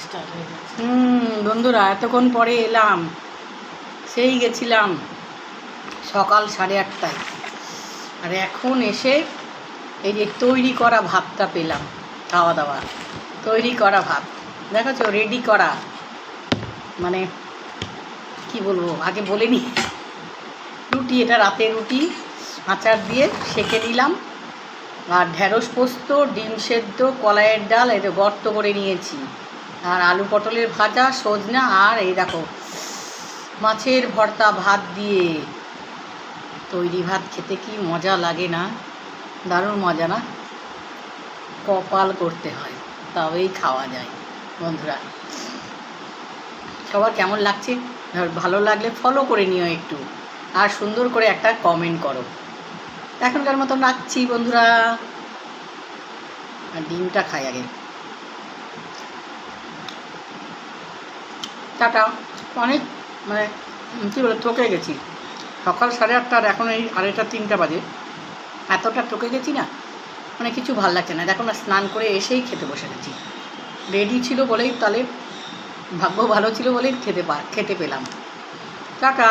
Start হয়ে গেছে। বন্ধুরা এতক্ষণ পরে এলাম, সেই গেছিলাম সকাল 8:30টায়, আর এখন এসে এই যে তৈরি করা ভাতটা পেলাম। খাওয়া দাওয়া তৈরি করা ভাত দেখেছো, রেডি করা, মানে কি বলবো, আগে বলে নি। রুটি, এটা রাতের রুটি আচার দিয়ে সেঁকে নিলাম, আর ঢ্যাঁড়স পোস্ত, ডিম সেদ্ধ, কলাইয়ের ডাল, এটা গর্ত করে নিয়েছি, আর আলু পটলের ভাজা, সজনা, আর এই দেখো মাছের ভর্তা ভাত দিয়ে। তৈরি ভাত খেতে কি মজা লাগে না? দারুণ মজা না? কপাল করতে হয় তবেই খাওয়া যায়। বন্ধুরা সবার কেমন লাগছে? ভালো লাগলে ফলো করে নিও একটু, আর সুন্দর করে একটা কমেন্ট করো। এখনকার মতন রাখছি বন্ধুরা, আর ডিমটা খাই আগে। টাটা। অনেক মানে কী বলে ঠকে গেছি, সকাল 8:30 আর এখন এই 2:30-3টা বাজে, এতটা ঠকে গেছি না, মানে কিছু ভাল লাগছে না। দেখো না, স্নান করে এসেই খেতে বসে গেছি, রেডি ছিল বলেই, তাহলে ভাগ্য ভালো ছিল বলেই খেতে পেলাম। টাটা।